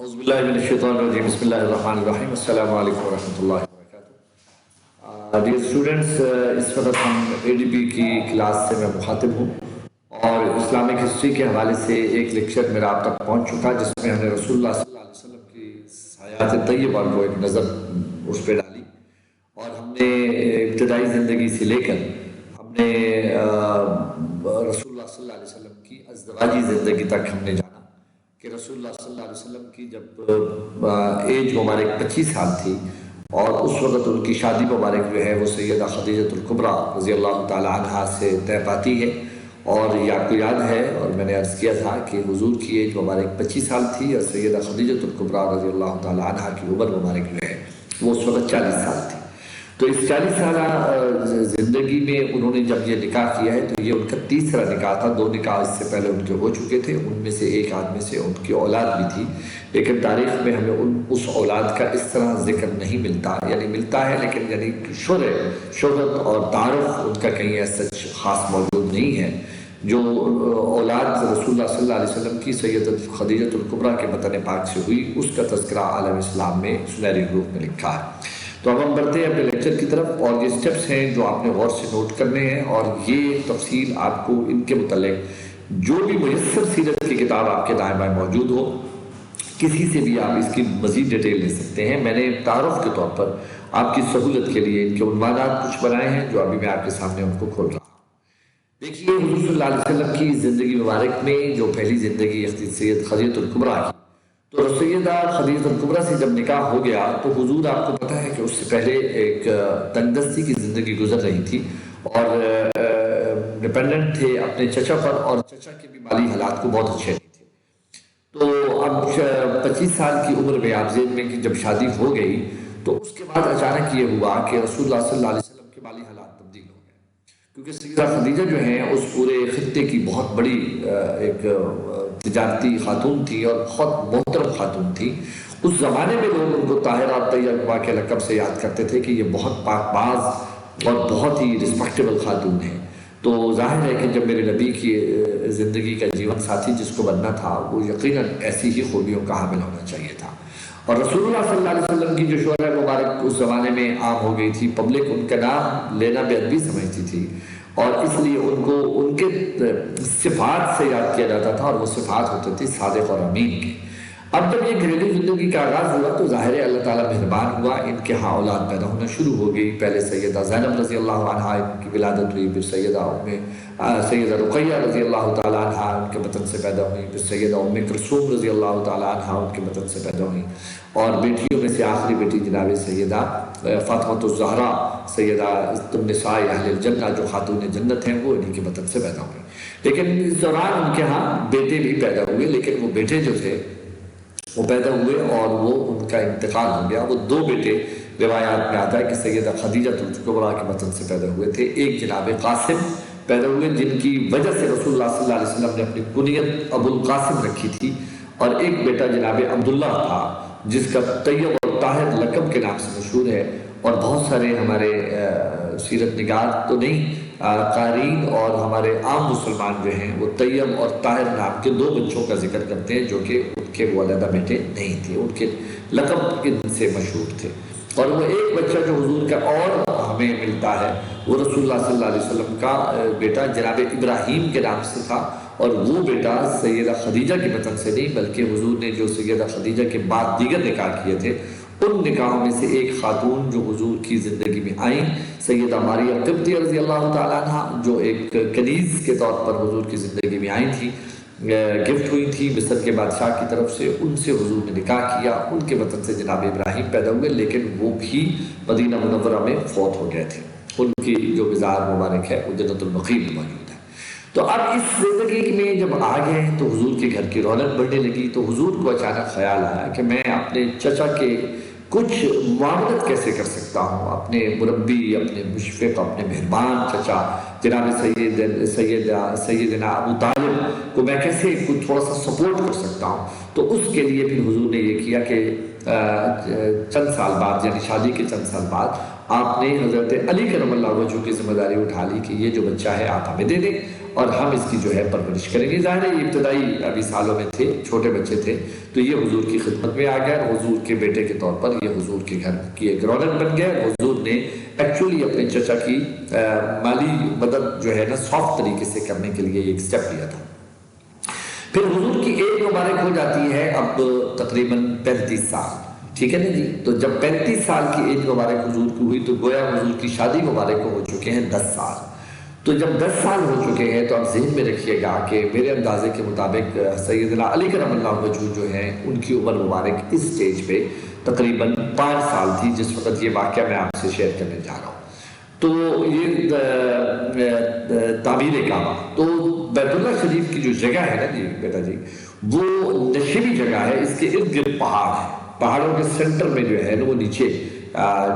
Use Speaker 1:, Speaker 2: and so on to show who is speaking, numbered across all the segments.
Speaker 1: اعوذ باللہ من الشیطان الرجیم بسم اللہ الرحمن الرحیم السلام علیکم ورحمۃ اللہ وبرکاتہ۔ ڈیئر اسٹوڈنٹس، اس وقت ہم اے ڈی پی کی کلاس سے میں مخاطب ہوں اور اسلامک ہسٹری کے حوالے سے ایک لیکچر میرا آپ تک پہنچ چکا جس میں ہم نے رسول اللہ صلی اللہ علیہ وسلم کی حیات طیبہ کو ایک نظر اس پہ ڈالی اور ہم نے ابتدائی زندگی سے لے کر ہم نے رسول اللہ صلی اللہ علیہ وسلم کی ازدواجی زندگی تک ہم نے جانا کہ رسول اللہ صلی اللہ علیہ وسلم کی جب ایج مبارک 25 سال تھی اور اس وقت ان کی شادی مبارک جو ہے وہ سیدہ خدیجۃ الکبریٰ رضی اللہ تعالی عنہا سے طے پاتی ہے۔ اور یہ آپ کو یاد ہے اور میں نے عرض کیا تھا کہ حضور کی ایج مبارک 25 سال تھی اور سیدہ خدیجۃ الکبریٰ رضی اللہ تعالی عنہا کی عمر مبارک جو ہے وہ اس وقت 40 سال تھی۔ تو اس 40 سالہ زندگی میں انہوں نے جب یہ نکاح کیا ہے تو یہ ان کا تیسرا نکاح تھا۔ 2 نکاح اس سے پہلے ان کے ہو چکے تھے، ان میں سے ایک آدمی سے ان کی اولاد بھی تھی، لیکن تاریخ میں ہمیں اس اولاد کا اس طرح ذکر نہیں ملتا، یعنی ملتا ہے لیکن یعنی شہرت اور تعارف ان کا کہیں ایسا خاص موجود نہیں ہے۔ جو اولاد رسول اللہ صلی اللہ علیہ وسلم کی سیدۃ خدیجۃ الکبریٰ کے بطن پاک سے ہوئی اس کا تذکرہ عالم اسلام میں سنہری حروف میں لکھا ہے۔ تو اب ہم بڑھتے ہیں اپنے لیکچر کی طرف اور یہ سٹیپس ہیں جو آپ نے غور سے نوٹ کرنے ہیں اور یہ تفصیل آپ کو ان کے متعلق جو بھی میسر سیرت کی کتاب آپ کے دائیں بائیں موجود ہو کسی سے بھی آپ اس کی مزید ڈیٹیل لے سکتے ہیں۔ میں نے تعارف کے طور پر آپ کی سہولت کے لیے ان کے عنوانات کچھ بنائے ہیں جو ابھی میں آپ کے سامنے ان کو کھول رہا ہوں۔ دیکھیے حضور صلی اللہ علیہ وسلم کی زندگی مبارک میں جو پہلی زندگی سید خدیجۃ الکبریٰ کی، تو سیدہ خدیجۃ الکبریٰ سے جب نکاح ہو گیا تو حضور آپ کو پتہ ہے کہ اس سے پہلے ایک تنگ دستی کی زندگی گزر رہی تھی اور ڈپینڈنٹ تھے اپنے چچا پر اور چچا کے بھی مالی حالات کو بہت اچھے نہیں تھے۔ تو اب 25 سال کی عمر میں آپ ذہن میں کہ جب شادی ہو گئی تو اس کے بعد اچانک یہ ہوا کہ رسول اللہ صلی اللہ علیہ وسلم کے مالی حالات تبدیل ہو گئے، کیونکہ سیدہ خدیجہ جو ہیں اس پورے خطے کی بہت بڑی ایک تجارتی خاتون تھی اور بہت محترم خاتون تھی۔ اس زمانے میں لوگ ان کو طاہرہ طیبہ کے لقب سے یاد کرتے تھے کہ یہ بہت پاک باز اور بہت ہی رسپیکٹیبل خاتون ہے۔ تو ظاہر ہے کہ جب میرے نبی کی زندگی کا جیون ساتھی جس کو بننا تھا وہ یقیناً ایسی ہی خوبیوں کا حامل ہونا چاہیے تھا۔ اور رسول اللہ صلی اللہ علیہ وسلم کی جو شوہر مبارک اس زمانے میں عام ہو گئی تھی، پبلک ان کا نام لینا بے ادبی سمجھتی تھی اور اس لیے ان کو ان کے صفات سے یاد کیا جاتا تھا اور وہ صفات ہوتے تھے صادق اور امین کے۔ اب جب یہ گھریلو زندگی کا آغاز ہوا تو ظاہر ہے اللہ تعالیٰ مہربان ہوا، ان کے ہاں اولاد پیدا ہونا شروع ہو گئی۔ پہلے سیدہ زینب رضی اللہ عنہا کی ولادت ہوئی، پھر سیدہ رقیہ رضی اللہ تعالیٰ عنہا ان کے بطن سے پیدا ہوئی، پھر سیدہ کلثوم رضی اللہ تعالیٰ عنہا ان کے بطن سے پیدا ہوئی اور بیٹیوں میں سے آخری بیٹی جناب سیدہ فاطمۃ الزہرا سیدہ النساء اہل الجنہ جو خاتون جنت ہیں وہ انہی کے بطن سے پیدا ہوئی۔ لیکن اس دوران ان کے ہاں بیٹے بھی پیدا ہوئے، لیکن وہ بیٹے جو تھے وہ پیدا ہوئے اور وہ ان کا انتقال ہو گیا۔ وہ 2 بیٹے روایات میں آتا ہے کہ سیدہ خدیجۃ الکبریٰ کے بطن سے پیدا ہوئے تھے۔ ایک جناب قاسم پیدا ہوئے جن کی وجہ سے رسول اللہ صلی اللہ علیہ وسلم نے اپنی کنیت ابو القاسم رکھی تھی، اور ایک بیٹا جناب عبداللہ تھا جس کا طیب اور طاہر لقب کے نام سے مشہور ہے۔ اور بہت سارے ہمارے سیرت نگار تو نہیں، قارئین اور ہمارے عام مسلمان جو ہیں وہ طیب اور طاہر نام کے 2 بچوں کا ذکر کرتے ہیں جو کہ ان کے وہ علیحدہ بیٹے نہیں تھے، ان کے لقب ان سے مشہور تھے۔ اور وہ ایک بچہ جو حضور کا اور ہمیں ملتا ہے وہ رسول اللہ صلی اللہ علیہ وسلم کا بیٹا جناب ابراہیم کے نام سے تھا، اور وہ بیٹا سیدہ خدیجہ کے بطن سے نہیں بلکہ حضور نے جو سیدہ خدیجہ کے بعد دیگر نکاح کیے تھے ان نکاحوں میں سے ایک خاتون جو حضور کی زندگی میں آئیں سیدہ ماریہ قبطیہ رضی اللہ تعالیٰ عنہ، جو ایک کنیز کے طور پر حضور کی زندگی میں آئی تھی، گفٹ ہوئی تھی مصر کے بادشاہ کی طرف سے، ان سے حضور نے نکاح کیا۔ ان کے وطن سے جناب ابراہیم پیدا ہوئے لیکن وہ بھی مدینہ منورہ میں فوت ہو گئے تھے۔ ان کی جو مزار مبارک ہے وہ جنت البقیع میں موجود ہے۔ تو اب اس زندگی میں جب آ گئے تو حضور کے گھر کی رونق بڑھنے لگی، تو حضور کو اچانک خیال آیا کہ میں اپنے چچا کے کچھ معاونت کیسے کر سکتا ہوں، اپنے مربی، اپنے مشفق، اپنے مہربان چچا جناب سیدنا ابو طالب کو میں کیسے کچھ تھوڑا سا سپورٹ کر سکتا ہوں۔ تو اس کے لیے پھر حضور نے یہ کیا کہ چند سال بعد یعنی شادی کے چند سال بعد آپ نے حضرت علی کرم اللہ وجہہ کی ذمہ داری اٹھا لی کہ یہ جو بچہ ہے آپ ہمیں دے دیں اور ہم اس کی جو ہے پرورش کریں گے۔ ظاہر ہے یہ ابتدائی ابھی سالوں میں تھے، چھوٹے بچے تھے، تو یہ حضور کی خدمت میں آ گیا، حضور کے بیٹے کے طور پر یہ حضور کے گھر کی ایک رونق بن گیا۔ حضور نے ایکچولی اپنے چچا کی مالی مدد جو ہے نا سافٹ طریقے سے کرنے کے لیے ایک سٹیپ لیا تھا۔ پھر حضور کی ایج مبارک ہو جاتی ہے اب تقریباً 35 سال، ٹھیک ہے نا جی۔ تو جب 35 سال کی ایج مبارک حضور کی ہوئی تو گویا حضور کی شادی مبارک کو ہو چکے ہیں 10 سال۔ تو جب 10 سال ہو چکے ہیں تو آپ ذہن میں رکھیے گا کہ میرے اندازے کے مطابق سیدنا علی کرم اللہ وجہ جو ہیں ان کی عمر مبارک اس سٹیج پہ تقریباً 5 سال تھی جس وقت یہ واقعہ میں آپ سے شیئر کرنے جا رہا ہوں۔ تو یہ تعمیر کعبہ، تو بیت اللہ شریف کی جو جگہ ہے نا جی بیٹا جی، وہ نشیبی جگہ ہے، اس کے ارد گرد پہاڑ ہے، پہاڑوں کے سینٹر میں جو ہے نا وہ نیچے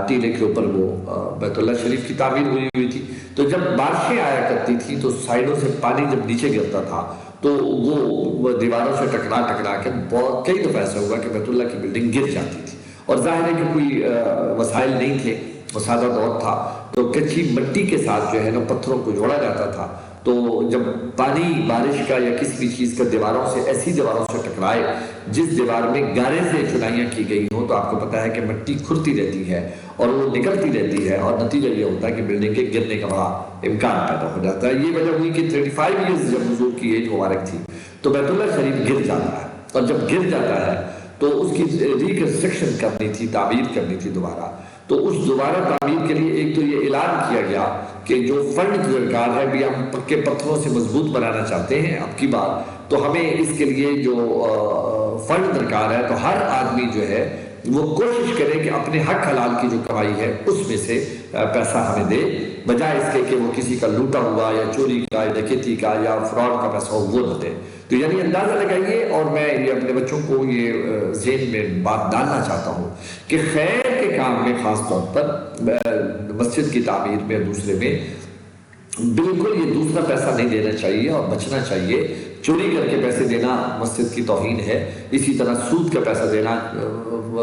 Speaker 1: ٹیلے کے اوپر وہ بیت اللہ شریف کی تعمیر ہوئی تھی۔ تو جب بارشیں آیا کرتی تھی تو سائڈوں سے پانی جب نیچے گرتا تھا تو وہ دیواروں سے ٹکرا کے بہت کئی دفعہ ایسا ہوا کہ بیت اللہ کی بلڈنگ گر جاتی تھی، اور ظاہر ہے کہ کوئی وسائل نہیں تھے، مسادہ دور تھا، تو کچی مٹی کے ساتھ جو ہے نا پتھروں کو جوڑا جاتا تھا۔ تو جب پانی بارش کا یا کسی بھی چیز کا دیواروں سے ایسی دیواروں سے ٹکرائے جس دیوار میں گارے سے چنائیاں کی گئی ہوں، تو آپ کو پتا ہے کہ مٹی کھرتی رہتی ہے اور وہ نکلتی رہتی ہے، اور نتیجہ یہ ہوتا ہے کہ بلڈنگ کے گرنے کا بڑا امکان پیدا ہو جاتا ہے۔ یہ وجہ ہوئی کہ 35 ایئرز جب حضور کی ایج مبارک تھی تو بیت اللہ شریف گر جاتا ہے، اور جب گر جاتا ہے تو اس کی ریکنسٹرکشن کرنی تھی، تعمیر کرنی تھی دوبارہ۔ تو اس دوبارہ تعمیر کے لیے ایک تو یہ اعلان کیا گیا کہ جو فنڈ درکار ہے بھی ہم پکے پتھروں سے مضبوط بنانا چاہتے ہیں اب کی بار، تو ہمیں اس کے لیے جو فنڈ درکار ہے تو ہر آدمی جو ہے وہ کوشش کرے کہ اپنے حق حلال کی جو کمائی ہے اس میں سے پیسہ ہمیں دے، بجائے اس کے کہ وہ کسی کا لوٹا ہوا یا چوری کا یا ڈکیتی کا یا فراڈ کا پیسہ وہ نہ دے۔ تو یعنی اندازہ لگائیے، اور میں یہ اپنے بچوں کو یہ ذہن میں بات ڈالنا چاہتا ہوں کہ خیر کے کام میں خاص طور پر مسجد کی تعمیر میں دوسرے میں بالکل یہ دوسرا پیسہ نہیں دینا چاہیے اور بچنا چاہیے۔ چوری کر کے پیسے دینا مسجد کی توہین ہے، اسی طرح سود کا پیسہ دینا،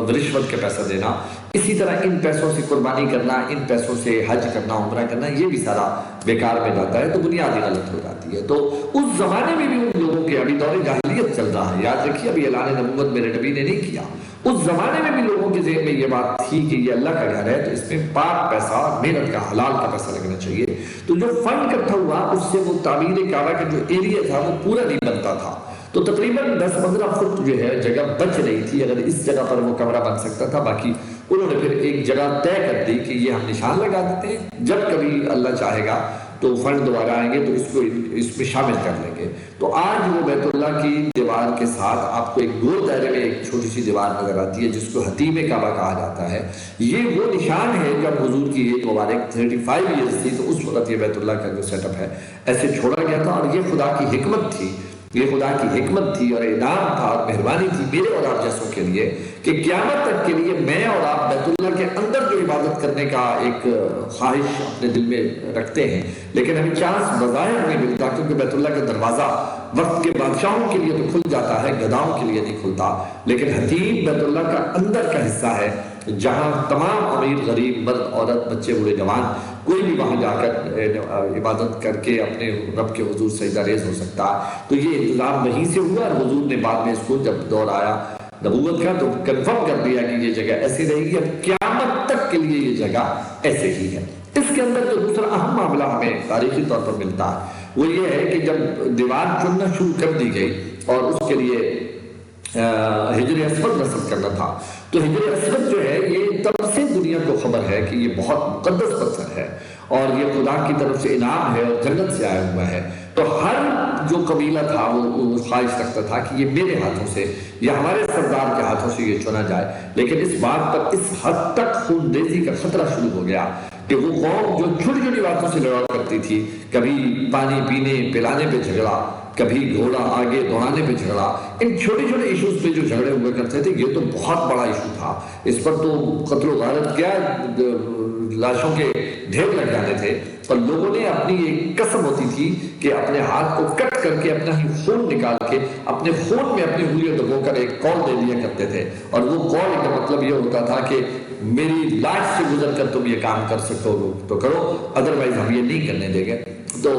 Speaker 1: رشوت کا پیسہ دینا، اسی طرح ان پیسوں سے قربانی کرنا، ان پیسوں سے حج کرنا، عمرہ کرنا، یہ بھی سارا بیکار میں جاتا ہے، تو بنیادی غلط ہو جاتی ہے۔ تو اس زمانے میں بھی ان لوگوں کے ابھی دور جاہلیت چل رہا ہے، یاد رکھیے ابھی اعلان نبوت میرے نبی نے نہیں کیا، اس زمانے میں بھی لوگوں کے ذہن میں یہ بات تھی کہ یہ اللہ کا گھر ہے تو اس میں پاک پیسہ، محنت کا، حلال کا پیسہ لگنا چاہیے۔ تو جو فنڈ اکٹھا ہوا اس سے وہ تعمیر کعبہ کا جو ایریا تھا وہ پورا نہیں بنتا تھا، تو تقریباً 10-15 فٹ جو ہے جگہ بچ رہی تھی، اگر اس جگہ پر وہ کمرہ بن سکتا تھا۔ باقی انہوں نے پھر ایک جگہ طے کر دی کہ یہ ہم نشان لگا دیتے ہیں، جب کبھی اللہ چاہے گا تو فنڈ دوبارہ آئیں گے تو اس کو اس میں شامل کر لیں گے۔ تو آج وہ بیت اللہ کی دیوار کے ساتھ آپ کو ایک گول دائرے میں ایک چھوٹی سی دیوار نظر آتی ہے جس کو حتیم کعبہ کہا جاتا ہے۔ یہ وہ نشان ہے جب حضور کی ایج مبارک 35 ایئرز تھی تو اس وقت یہ بیت اللہ کا جو سیٹ اپ ہے ایسے چھوڑا گیا تھا، اور یہ خدا کی حکمت تھی، یہ خدا کی حکمت تھی اور انعام تھا اور مہربانی تھی میرے اور آپ جیسوں کے لیے کہ قیامت تک کے لیے میں اور آپ بیت اللہ کے اندر جو عبادت کرنے کا ایک خواہش اپنے دل میں رکھتے ہیں، لیکن ہمیں چانس بظاہر نہیں ملتا، کیونکہ بیت اللہ کا دروازہ وقت کے بادشاہوں کے لیے تو کھل جاتا ہے، گداؤں کے لیے نہیں کھلتا، لیکن حتیم بیت اللہ کا اندر کا حصہ ہے جہاں تمام امیر غریب مرد عورت بچے بوڑھے جوان کوئی بھی وہاں جا کر عبادت کر کے اپنے رب کے حضور سجدہ ریز ہو سکتا ہے۔ تو یہ انتظام وہیں سے ہوا، اور حضور نے بعد میں اس کو جب دور آیا نبوت کا تو کنفرم کر دیا کہ یہ جگہ ایسی رہے گی، اب قیامت تک کے لیے یہ جگہ ایسے ہی ہے۔ اس کے اندر جو دوسرا اہم معاملہ ہمیں تاریخی طور پر ملتا ہے وہ یہ ہے کہ جب دیوار چننا شروع کر دی گئی اور اس کے لیے حجر اسود نصب کرنا تھا، تو حجر اسود جو ہے یہ تب سے دنیا کو خبر ہے کہ یہ بہت مقدس پتھر ہے اور یہ خدا کی طرف سے انعام ہے اور جنت سے آیا ہوا ہے۔ تو ہر جو قبیلہ تھا وہ خواہش رکھتا تھا کہ یہ میرے ہاتھوں سے یا ہمارے سردار کے ہاتھوں سے یہ چنا جائے، لیکن اس بات پر اس حد تک خونریزی کا خطرہ شروع ہو گیا کہ وہ قوم جو چھوٹی چھوٹی باتوں سے لڑا کرتی تھی، کبھی پانی پینے پلانے پہ جھگڑا، کبھی گھوڑا آگے دوڑانے پہ جھگڑا، ان چھوٹے چھوٹے ایشوز پہ جو جھگڑے ہوئے کرتے تھے یہ تو بہت بڑا ایشو تھا، اس پر تو قتل و غارت کیا لاشوں کے ڈھیر لگ جانے تھے، اور لوگوں نے اپنی ایک قسم ہوتی تھی کہ اپنے ہاتھ کو کٹ کر کے اپنا ہی خون نکال کے اپنے خون میں اپنی انگلیاں دبو کر ایک قول دے دیا کرتے تھے، اور وہ قول کا مطلب یہ ہوتا تھا کہ میری لاش سے گزر کر تم یہ کام کر سکتے ہو تو کرو، ادروائز ہم یہ نہیں کرنے دیں گے۔ تو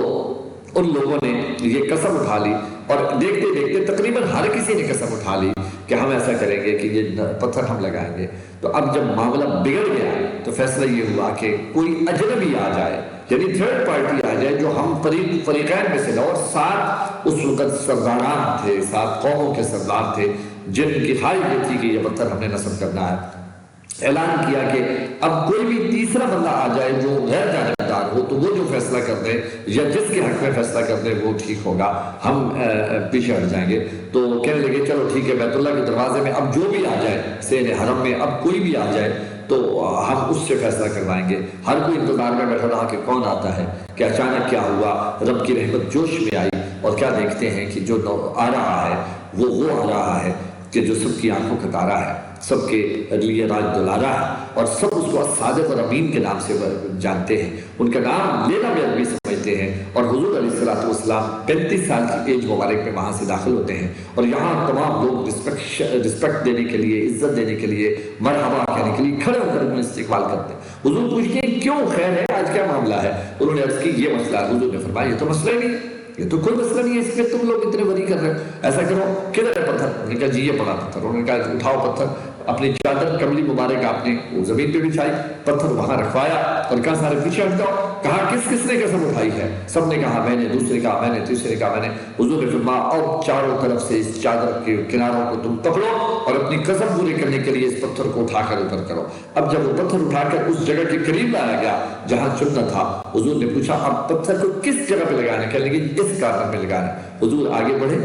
Speaker 1: ان لوگوں نے یہ قسم اٹھا لی اور دیکھتے دیکھتے تقریباً ہر کسی نے قسم اٹھا لی کہ ہم ایسا کریں گے کہ یہ پتھر ہم لگائیں گے. تو اب جب معاملہ بگڑ گیا تو فیصلہ یہ ہوا کہ کوئی اجنبی آ جائے, یعنی تھرڈ پارٹی آ جائے جو ہم فریقین میں سے نہ, اور 7 اس وقت سرداران تھے, 7 قوموں کے سردار تھے جن کی خواہش یہ تھی کہ یہ پتھر ہم نے نصب کرنا ہے. اعلان کیا کہ اب کوئی بھی تیسرا بندہ آ جائے جو غیر جانبدار ہو تو وہ جو فیصلہ کر دے یا جس کے حق میں فیصلہ کر دے وہ ٹھیک ہوگا, ہم پیچھے ہٹ جائیں گے. تو کہنے لگے چلو ٹھیک ہے, بیت اللہ کے دروازے میں اب جو بھی آ جائے, سین حرم میں اب کوئی بھی آ جائے تو ہم اس سے فیصلہ کروائیں گے. ہر کوئی انتظار میں بیٹھا رہا کہ کون آتا ہے, کہ اچانک کیا ہوا, رب کی رحمت جوش میں آئی اور کیا دیکھتے ہیں کہ جو آ رہا ہے وہ آ رہا ہے کہ جو سب کی آنکھوں کا تارا ہے, سب کے لیے راج دلارا ہے, اور سب اس کو صادق اور امین کے نام سے جانتے ہیں, ان کا نام لینا بھی عربی سمجھتے ہیں. اور حضور علیہ السلام 35 سال کی ایج مبارک میں وہاں سے داخل ہوتے ہیں اور یہاں تمام لوگ رسپیکٹ دینے کے لیے, عزت دینے کے لیے, مرحبا کہنے کے لیے کھڑے ہو کر انہیں استقبال کرتے ہیں. حضور پوچھتے ہیں کیوں, خیر ہے, آج کیا معاملہ ہے؟ انہوں نے عرض کی یہ مسئلہ ہے. حضور نے فرمایا یہ تو مسئلہ ہی نہیں, یہ تو کوئی مسئلہ نہیں ہے, اس میں تم لوگ اتنے وری کر رہے ہو, ایسا کرو کدھر ہے پتھر؟ انہوں نے کہا جی یہ پڑا پتھر. انہوں نے کہا اٹھاؤ پتھر. اپنی چادر کملی مبارک آپ نے وہ زمین پہ بچھائی, پتھر وہاں رکھوایا اور کہا سارے پیچھے ہٹ جاؤ. کہا کس کس نے قسم اٹھائی ہے؟ سب نے کہا میں نے, دوسرے کہا میں نے, تیسرے کہا میں نے. حضور نے فرمایا اور چاروں طرف سے اس چادر کے کناروں کو تم پکڑو اور اپنی قسم پوری کرنے کے لیے اس پتھر کو اٹھا کر اوپر کرو. اب جب وہ پتھر اٹھا کر اس جگہ کے قریب لایا گیا جہاں چننا تھا, حضور نے پوچھا اب پتھر کو کس جگہ پہ لگانا؟ کہنے لگے اس کارنر میں لگانا. حضور آگے بڑھے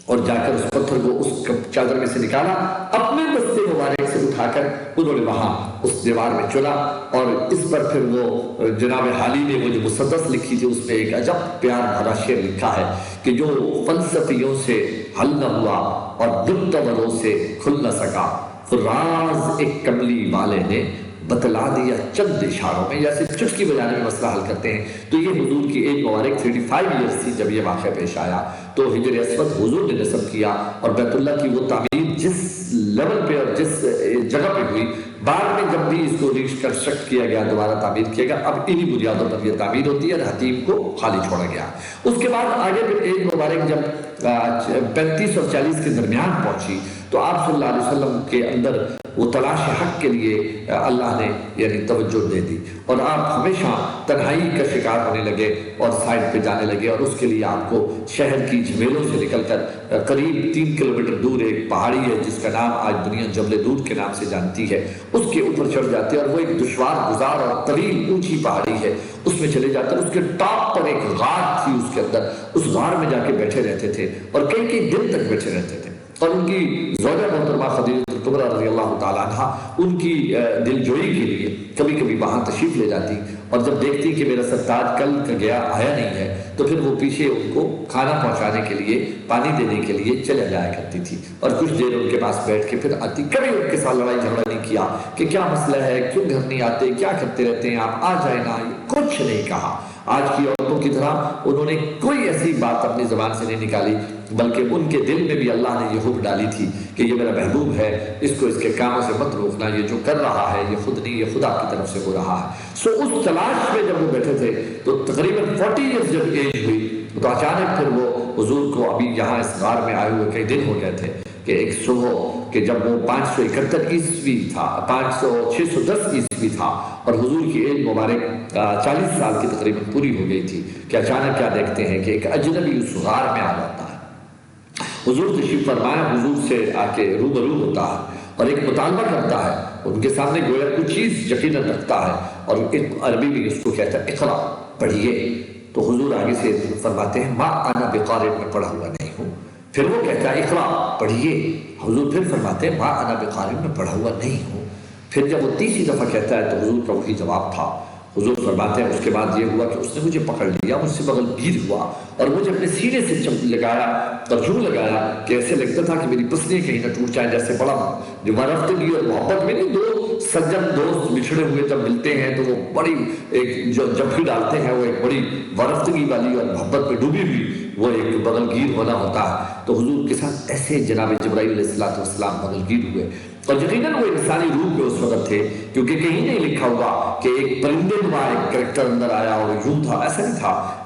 Speaker 1: اور جا کر اس پتھر کو اس چادر میں سے نکالا, اپنے دستے مبارک سے اٹھا کر انہوں نے وہاں اس دیوار میں چلا. اور اس پر پھر وہ جناب حالی نے وہ جو مسدس لکھی تھی اس میں ایک عجب پیار بھرا شعر لکھا ہے کہ جو فلسفیوں سے حل نہ ہوا اور دلتوروں سے کھل نہ سکا, راز ایک کملی والے نے بتلا دیا چند اشاروں میں. جیسے چٹکی بجانے میں مسئلہ حل کرتے ہیں, تو یہ حضور کی ایج مبارک 35 ایئرس تھی جب یہ واقعہ پیش آیا. تو حجر اسود حضور نے نصب کیا اور بیت اللہ کی وہ تعمیر جس لیول پہ اور جس جگہ پہ ہوئی, بعد میں جب بھی اس کو ریکنسٹرکٹ کیا گیا, دوبارہ تعمیر کیا گیا, اب انہی بنیادوں پر یہ تعمیر ہوتی ہے. حتیم کو خالی چھوڑا گیا. اس کے بعد آگے پھر ایج مبارک جب 35 اور 40 کے درمیان پہنچی تو آپ صلی اللہ علیہ وسلم کے اندر وہ تلاش حق کے لیے اللہ نے یعنی توجہ دے دی اور آپ ہمیشہ تنہائی کا شکار ہونے لگے اور سائڈ پہ جانے لگے. اور اس کے لیے آپ کو شہر کی جھمیلوں سے نکل کر قریب 3 کلومیٹر دور ایک پہاڑی ہے جس کا نام آج دنیا جبل دود کے نام سے جانتی ہے, اس کے اوپر چڑھ جاتے اور وہ ایک دشوار گزار اور طویل اونچی پہاڑی ہے, اس میں چلے جاتے اور اس کے ٹاپ پر ایک غار تھی, اس کے اندر اس غار میں جا کے بیٹھے رہتے تھے اور کئی دن تک بیٹھے رہتے تھے. اور ان کی زوجہ محترمہ خدیجہ کبریٰ رضی اللہ تعالیٰ عنہ ان کی دل جوئی کے لیے کبھی کبھی وہاں تشریف لے جاتی اور جب دیکھتی کہ میرا سرتاج کل کا گیا آیا نہیں ہے تو پھر وہ پیچھے ان کو کھانا پہنچانے کے لیے, پانی دینے کے لیے چلے جایا کرتی تھی اور کچھ دیر ان کے پاس بیٹھ کے پھر آتی. کبھی ان کے ساتھ لڑائی جھگڑا نہیں کیا کہ کیا مسئلہ ہے, کیوں گھر نہیں آتے, کیا کرتے رہتے ہیں آپ, آ جائیں نا, کچھ نہیں کہا. آج کی عورتوں کی طرح انہوں نے کوئی ایسی بات اپنی زبان سے نہیں نکالی, بلکہ ان کے دل میں بھی اللہ نے یہ حب ڈالی تھی کہ یہ میرا محبوب ہے, اس کو اس کے کاموں سے مت روکنا, یہ جو کر رہا ہے یہ خود نہیں, یہ خدا کی طرف سے ہو رہا ہے. اس تلاش میں جب وہ بیٹھے تھے تو تقریباً 40 ایئرز جب ایج ہوئی تو اچانک پھر وہ حضور کو, ابھی یہاں اس غار میں آئے ہوئے کئی دن ہو گئے تھے, کہ ایک صبح کہ جب وہ 571 عیسوی تھا, 610 عیسوی تھا اور حضور کی ایج مبارک 40 سال کی تقریباً پوری ہو گئی تھی, کہ اچانک کیا دیکھتے ہیں کہ ایک اجنبی اس غار میں آ جاتا ہے. حضور تشریف فرمایا, حضور سے آ کے روبرو ہوتا ہے اور ایک مطالبہ کرتا ہے, ان کے سامنے گویا کوئی چیز یقیناً رکھتا ہے اور ایک عربی میں اس کو کہتا ہے اقرا, پڑھیے. تو حضور آگے سے فرماتے ہیں ما انا بقارئ, میں پڑھا ہوا نہیں ہوں. پھر وہ کہتا ہے اقرا, پڑھیے. حضور پھر فرماتے ہیں ما انا بقارئ, میں پڑھا ہوا نہیں ہوں. پھر جب وہ تیسری دفعہ کہتا ہے تو حضور کا وہی جواب تھا. حضور فرماتے ہیں اس کے بعد یہ ہوا کہ اس نے مجھے پکڑ لیا, مجھ سے بغل گیر ہوا اور مجھے اپنے سینے سے لگایا اور یوں لگایا کہ ایسے لگتا تھا کہ میری پسلیاں کہیں نہ ٹوٹ جائیں. جیسے بڑا جو وارفتگی اور محبت میں نہیں, دو سجن دوست بچھڑے ہوئے جب ملتے ہیں تو وہ بڑی ایک جو جب ڈالتے ہیں وہ ایک بڑی وارفتگی والی اور محبت میں ڈوبی ہوئی وہ ایک بغل گیر ہونا ہوتا ہے. تو حضور کے ساتھ ایسے جناب جبرائیل علیہ السلام بغل گیر ہوئے اور یقیناً وہ انسانی روح پہ اس وقت تھے, کیونکہ کہیں نہیں لکھا ہوا کہ ایک پرندے نما ایک کریکٹر اندر آیا اور یوں تھا, ایسا نہیں تھا.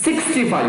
Speaker 1: 65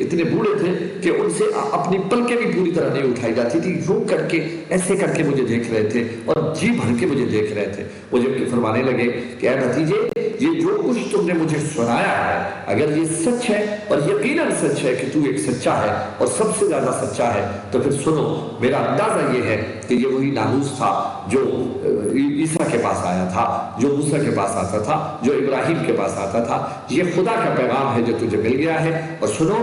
Speaker 1: اتنے بوڑھے تھے کہ ان سے اپنی پلکیں بھی پوری طرح نہیں اٹھائی جاتی تھی، یوں کر کے ایسے کر کے مجھے دیکھ رہے تھے اور جی بھر کے مجھے دیکھ رہے تھے۔ مجھے فرمانے لگے کہ اے بھتیجے، یہ جو کچھ تم نے مجھے سنایا ہے اگر یہ سچ ہے اور یقیناً سچ ہے کہ تو ایک سچا ہے اور سب سے زیادہ سچا ہے تو پھر سنو، میرا اندازہ یہ ہے کہ یہ وہی ناموس تھا جو عیسیٰ کے پاس آیا تھا، جو موسیٰ کے پاس آتا تھا، جو ابراہیم کے پاس آتا تھا۔ یہ خدا کا پیغام ہے جو تجھے مل گیا ہے، اور سنو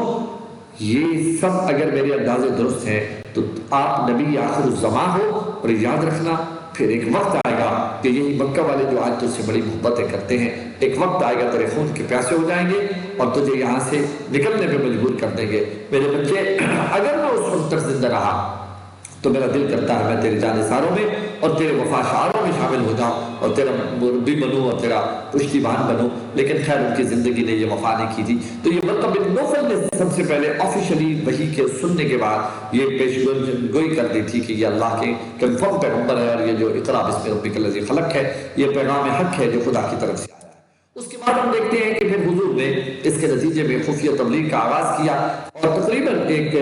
Speaker 1: یہ سب اگر میرے اندازے درست ہیں تو آپ نبی آخر الزمان ہو، اور یاد رکھنا پھر ایک وقت آئے گا کہ یہی مکہ والے جو آج تجھ سے بڑی محبتیں کرتے ہیں، ایک وقت آئے گا تیرے خون کے پیاسے ہو جائیں گے اور تجھے یہاں سے نکلنے پہ مجبور کر دیں گے۔ میرے بچے، اگر میں اس وقت تک زندہ رہا تو میرا دل کرتا ہے میں تیرے جانثاروں میں اور تیرے وفاشاروں میں شامل ہو جاؤں اور تیرا مربی بنوں اور تیرا پشتیبان بنوں، لیکن خیر ان کی زندگی نے یہ وفا نہیں کی تھی۔ تو یہ ورقہ بن نوفل نے سب سے پہلے آفیشلی وحی کے سننے کے بعد یہ پیش گوئی کر دی تھی کہ یہ اللہ کے کنفرم پیغمبر ہے اور یہ جو اقرا بسم ربک الذی خلق ہے یہ پیغام حق ہے جو خدا کی طرف سے آیا ہے۔ اس کے بعد ہم دیکھتے ہیں کہ پھر حضور نے اس کے نتیجے میں خفیہ تبلیغ کا آغاز کیا اور تقریباً ایک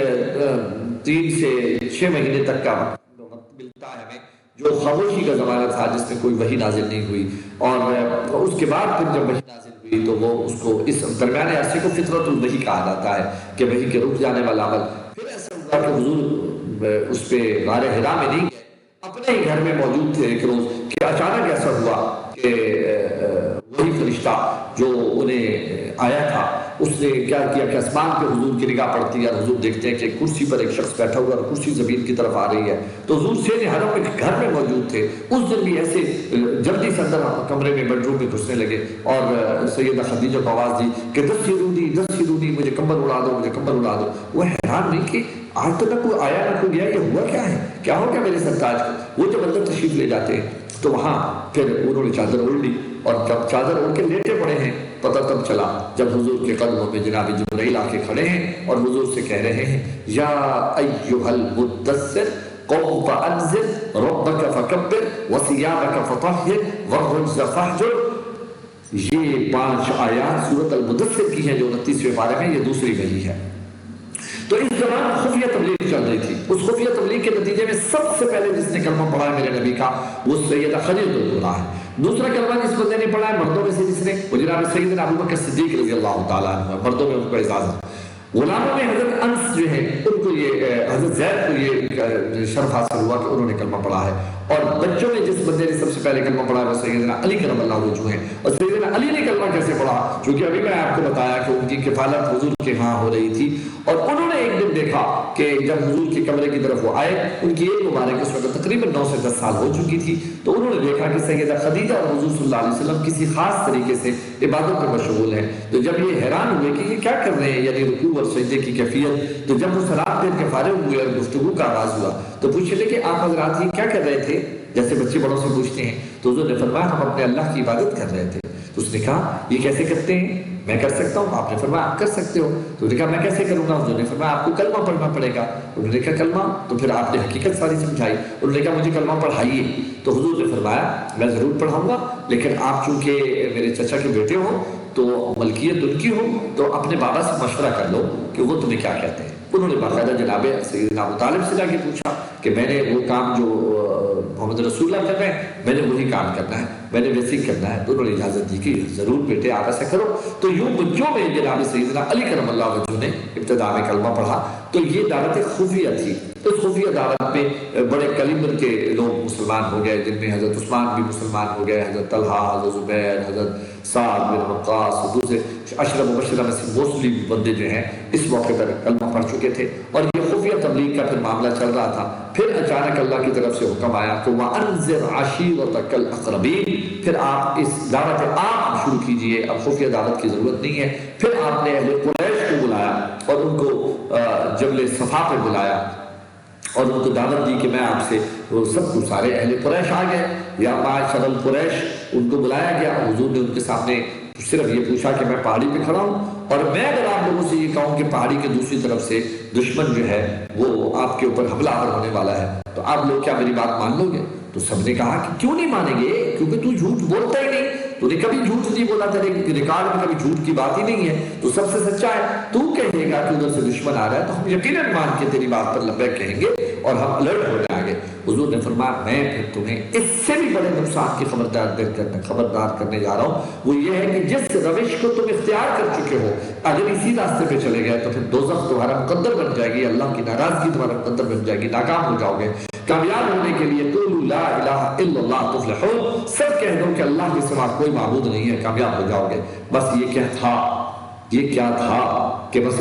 Speaker 1: 3 سے 6 مہینے تک کا وقت ملتا ہے ہمیں، جو خاموشی کا زمانہ تھا جس میں کوئی وحی نازل نہیں ہوئی، اور اس کے بعد پھر جب وحی نازل ہوئی تو وہ اس کو اس درمیانے عرصے کو فطرت الوحی کہا جاتا ہے کہ وحی کے رک جانے والا عمل۔ پھر ایسا ہوا کہ حضور اس پہ غار حرا میں نہیں گئے، اپنے ہی گھر میں موجود تھے ایک روز کہ اچانک ایسا ہوا کہ وہی فرشتہ جو انہیں آیا تھا اس نے کیا کیا کہ آسمان پہ حضور کی نگاہ پڑتی ہے اور حضور دیکھتے ہیں کہ کرسی پر ایک شخص بیٹھا ہوا اور کرسی زمین کی طرف آ رہی ہے، تو حضور سے حرم میں گھر میں موجود تھے۔ اس دن بھی ایسے جلدی سے اندر کمرے میں بیڈ روم میں گھسنے لگے اور سیدہ خدیجہ کو آواز دی کہ دستیرونی، مجھے کمبل اڑا دو، مجھے کمبل اڑا دو۔ وہ حیران نہیں کہ آج تک نہ کوئی آیا نہ کوئی گیا، یہ ہوا کیا ہے، کیا ہو گیا میرے سرتاج کو؟ وہ جب اندر تشریف لے جاتے ہیں تو وہاں پھر انہوں نے چادر اوڑھ لی اور جب چادر اوڑھ کے لیٹے پڑے ہیں پتہ تب چلا جب حضور کے قدموں میں جناب جبرائیل آ کے کھڑے ہیں اور حضور سے کہہ رہے ہیں یا ایھا المدثر قم فانذر ربک فکبر وثیابک فطہر والرجز فاہجر۔ یہ 5 آیات سورۃ المدثر کی ہیں جو 29ویں پارے میں، یہ دوسری وحی ہے۔ تو اس دوران خفیہ تبلیغ چل رہی تھی، اس خفیہ تبلیغ کے نتیجے میں سب سے پہلے جس نے کلمہ پڑھا ہے میرے نبی کا وہ سیدہ خدیجہ رضی ہے۔ دوسرا کلمہ جس بندے نے پڑھا ہے مردوں میں سے جس نے، وہ جناب سیدنا ابوبکر صدیق رضی اللہ تعالیٰ عنہ، مردوں میں ان کو اعزاز ہے۔ غلاموں میں حضرت انس جو ہے ان کو یہ حضرت زید کو یہ شرف حاصل ہوا کہ انہوں نے کلمہ پڑھا ہے، اور بچوں میں جس بندے نے سب سے پہلے کلمہ پڑھا ہے وہ سیدنا علی کرم اللہ وجہہ ہیں۔ اور سیدنا علی نے کلمہ کیسے پڑھا؟ کیونکہ ابھی میں آپ کو بتایا کہ ان کی کفالت حضور کے ہاں ہو رہی تھی، اور انہوں نے ایک دن دیکھا کہ جب حضور کے کمرے کی طرف وہ آئے، ان کی ایک مبارک اس وقت تقریباً 9 سے 10 سال ہو چکی تھی، تو انہوں نے دیکھا کہ سیدہ خدیجہ اور حضور صلی اللہ علیہ وسلم کسی خاص طریقے سے عبادت میں مشغول ہیں۔ تو جب یہ حیران ہوئے کہ یہ کیا کر رہے ہیں، یعنی رکوع اور سجدے کی کیفیت، تو جب وہ سلام پھیر کے فارغ ہوئے اور گفتگو کا آغاز ہوا تو پوچھے لے کہ آپ حضرات یہ کیا کر رہے تھے، جیسے بچے بڑوں سے پوچھتے ہیں۔ تو حضور نے فرمایا ہم اپنے اللہ کی عبادت کر رہے تھے۔ تو اس نے کہا یہ کیسے کرتے ہیں؟ میں کر سکتا ہوں؟ آپ نے فرمایا آپ کر سکتے ہو۔ تو نے کہا میں کیسے کروں گا؟ حضور نے فرمایا آپ کو کلمہ پڑھنا پڑے گا۔ انہوں نے کہا کلمہ؟ تو پھر آپ نے حقیقت ساری سمجھائی۔ انہوں نے کہا مجھے کلمہ پڑھائیے۔ تو حضور نے فرمایا میں ضرور پڑھاؤں گا، لیکن آپ چونکہ میرے چچا کے بیٹے ہو تو ملکیت ان کی ہو تو اپنے بابا سے مشورہ کر لو کہ وہ تمہیں کیا کہتے ہیں۔ انہوں نے باقاعدہ جناب سیدنا ابو طالب سے جا کے پوچھا کہ میں نے وہ کام جو محمد رسول اللہ کر رہے ہیں میں نے وہی کام کرنا ہے، میں نے ویسے ہی کرنا ہے۔ تو انہوں نے اجازت دی کہ ضرور بیٹے آپ ایسا کرو۔ تو یوں بچوں میں جناب سیدنا علی کرم اللہ وجہہ نے ابتدا میں کلمہ پڑھا۔ تو یہ دعوت خفیہ تھی۔ اس خفیہ دعوت میں بڑے کلیبر کے لوگ مسلمان ہو گئے، جن میں حضرت عثمان بھی مسلمان ہو گئے، حضرت طلحہ، حضرت زبیر، حضرت سعد بن وقاص، دوسرے عشرہ مبشرہ میں سے موسٹلی بندے جو ہیں اس موقع پر کلمہ پڑھ چکے تھے، اور یہ خفیہ تبلیغ کا پھر معاملہ چل رہا تھا۔ پھر اچانک اللہ کی طرف سے حکم آیا کہ وَأَنذِرْ عَشِيرَتَكَ الْأَقْرَبِينَ، پھر آپ اس دعوت عام شروع کیجئے، اب خفیہ دعوت کی ضرورت نہیں ہے۔ پھر آپ نے اہل قریش کو بلایا اور ان کو جبل صفا پہ بلایا اور ان کو دعوت دی کہ میں آپ سے، وہ سب کچھ سارے اہل قریش آ گئے، یا معاشر القریش، ان کو بلایا گیا۔ حضور نے ان کے سامنے صرف یہ پوچھا کہ میں پہاڑی پہ کھڑا ہوں، اور میں اگر آپ لوگوں سے یہ کہوں کہ پہاڑی کے دوسری طرف سے دشمن جو ہے وہ آپ کے اوپر حملہ آور ہونے والا ہے تو آپ لوگ کیا میری بات مان لو گے؟ تو سب نے کہا کہ کیوں نہیں مانیں گے، کیونکہ تو جھوٹ بولتا ہی نہیں، تو نے کبھی جھوٹ نہیں بولا، تیرے ریکارڈ میں کبھی جھوٹ کی بات ہی نہیں ہے، تو سب سے سچا ہے، تو کہے گا کہ ادھر سے دشمن آ رہا ہے تو ہم یقیناً مان کے تیری بات پر لبیک کہیں گے اور ہم الرٹ ہو جائیں گے۔ حضور نے فرمایا میں پھر تمہیں اس سے بھی بڑے نقصان کی خبردار کرنے جا رہا ہوں، وہ یہ ہے کہ جس روش کو تم اختیار کر چکے ہو اگر اسی راستے پہ چلے گئے تو پھر دوزخ تمہارا مقدر بن جائے گی، اللہ کی ناراضگی تمہارا مقدر بن جائے گی، ناکام ہو جاؤ گے۔ کامیاب ہونے کے لیے قولوا لا الہ الا اللہ تفلحون، سب کہہ دو کہ اللہ کے سوا کوئی معبود نہیں ہے، کامیاب ہو جاؤ گے۔ بس یہ کیا تھا، یہ کیا تھا کہ بس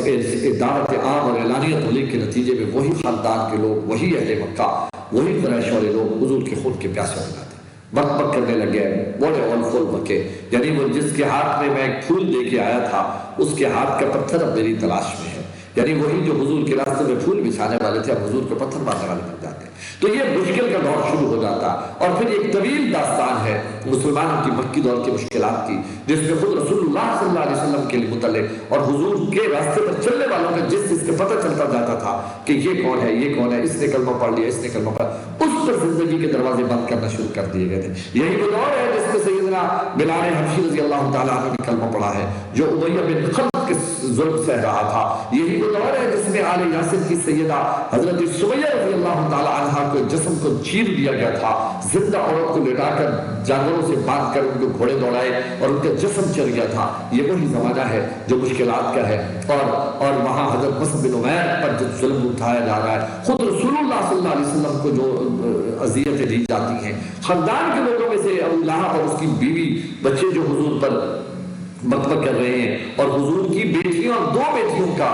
Speaker 1: دعوت عام اور اعلانیہ تبلیغ کے نتیجے میں وہی خاندان کے لوگ، وہی اہل مکہ، وہی قریش والے لوگ حضور کے خون کے پیاسے ہو جاتے، بک بک کرنے لگے، بڑے اور پھول بکے، یعنی وہ جس کے ہاتھ میں ایک پھول دے کے آیا تھا اس کے ہاتھ کا پتھر اب میری تلاش میں ہے، یعنی وہی جو حضور کے راستے میں پھول بچھانے والے تھے اب حضور کو پتھر مارنے والے بن جاتے ہیں۔ تو یہ مشکل کا دور شروع ہو جاتا اور پھر ایک طویل داستان ہے مسلمانوں کی مکی دور کی مشکلات کی، جس میں خود رسول اللہ صلی اللہ علیہ وسلم کے متعلق اور حضور کے راستے پر چلنے والوں کا جس چیز کا پتہ چلتا جاتا تھا کہ یہ کون ہے، یہ کون ہے، اس نے کلمہ پڑھ لیا، اس نے کلمہ پڑھ، اس پر زندگی کے دروازے بند کرنا شروع کر دیے گئے تھے۔ یہی وہ دور ہے جس میں سیدنا بلال حبشی رضی اللہ تعالیٰ عنہ نے کلمہ پڑھا ہے، جو امیہ بن خلف کے ظلم سہ رہا تھا۔ یہی وہ دور ہے جس میں آل یاسر کی سیدہ حضرت سمیہ رضی اللہ تعالیٰ عنہ کو جسم کو چیر دیا گیا تھا، زندہ عورت کو لٹا کر جانوروں سے باندھ کر ان کو گھوڑے دوڑائے اور ان کا جسم چر گیا تھا۔ یہ وہی زمانہ ہے جو مشکلات کا ہے، اور وہاں حضرت مصعب بن عمیر پر جو ظلم اٹھایا جا رہا ہے، خود رسول اللہ صلی اللہ علیہ وسلم کو جو اذیتیں دی جاتی ہیں، خاندان کے لوگوں میں سے ابو لہب اور اس کی بیوی بچے جو حضور پر بکبک کر رہے ہیں، اور حضور کی بیٹیوں اور دو بیٹیوں کا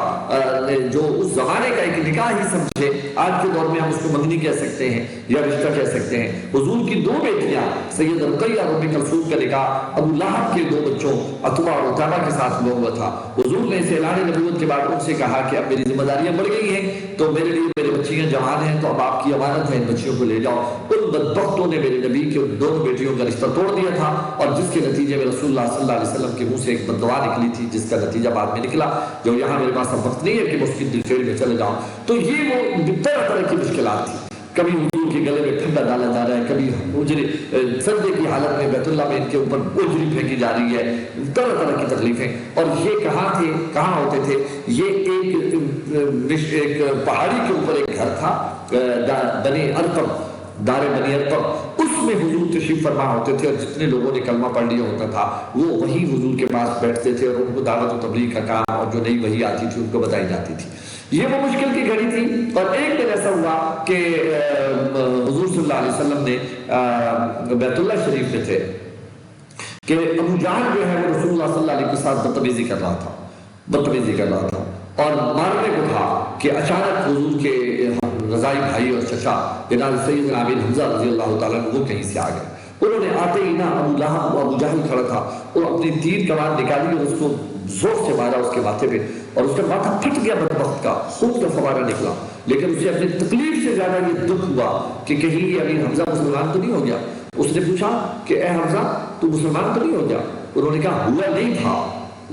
Speaker 1: جو اس زمانے کا ایک نکاح ہی سمجھے، آج کے دور میں ہم اس کو منگنی کہہ سکتے ہیں یا رشتہ کہہ سکتے ہیں، حضور کی دو بیٹیاں سید رقیہ اور ام کلثوم کا نکاح ابو لہب کے دو بچوں عتبہ اور عتیبہ کے ساتھ ہوا ہوا تھا۔ حضور نے اس اعلان نبوت کے بعد ان سے کہا کہ اب میری ذمہ داریاں بڑھ گئی ہیں، تو میرے لیے میری بچیاں جوان ہیں، تو اب آپ کی امانت ہے ان بچیوں کو لے جاؤ۔ ان بدبختوں نے میرے نبی کے ان دونوں بیٹیوں کا رشتہ توڑ دیا تھا، اور جس کے نتیجے میں رسول اللہ صلی اللہ علیہ وسلم کے منہ سے ایک بد دعا نکلی تھی، جس کا نتیجہ بعد میں نکلا، جو یہاں میرے پاس اب وقت نہیں ہے کہ میں اس کی ڈیٹیل میں چلے جاؤں۔ تو یہ وہ طرح طرح کی مشکلات تھی، کبھی حضور کے گلے میں ٹھنڈا ڈالا جا رہا ہے، کبھی اجری سردے کی حالت میں بیت اللہ میں ان کے اوپر اجری پھینکی جا رہی ہے، طرح طرح کی تکلیفیں۔ اور یہ کہاں تھے، کہاں ہوتے تھے؟ یہ ایک پہاڑی کے اوپر ایک گھر تھا، بنی ارقم، دار بنی ارقم، اس میں حضور تشریف فرما ہوتے تھے، اور جتنے لوگوں نے کلمہ پڑھ لیا ہوتا تھا وہ وہی حضور کے پاس بیٹھتے تھے، اور ان کو دعوت و تبلیغ کا کام اور جو نئی وحی آتی تھی ان کو بتائی جاتی تھی۔ یہ وہ مشکل کی گھڑی تھی۔ اور ایک دن ایسا ہوا کہ حضور صلی اللہ علیہ وسلم نے بیت اللہ شریف میں تھے کہ ابو جہل جو ہے وہ رسول اللہ صلی اللہ علیہ وسلم کے ساتھ بدتمیزی کر رہا تھا اور مارنے کو تھا کہ اچانک حضور کے رضائی بھائی اور چچا جناب سیدنا حمزہ رضی اللہ تعالیٰ وہ کہیں سے آ گئے۔ انہوں نے آتے ہی نا ابو جہل کھڑا تھا، وہ اپنی تیر کمان نکالی اور اس کو زور سے مارا اس کے ماتھے پہ، اور اس کا ماتھا پھٹ گیا بدبخت کا، خون کا فوارہ نکلا۔ لیکن اسے اپنی تکلیف سے زیادہ یہ دکھ ہوا کہ کہیں یہ امیر حمزہ مسلمان تو نہیں ہو گیا۔ اس نے پوچھا کہ اے حمزہ تو مسلمان تو نہیں ہو گیا؟ انہوں نے کہا ہوا نہیں تھا،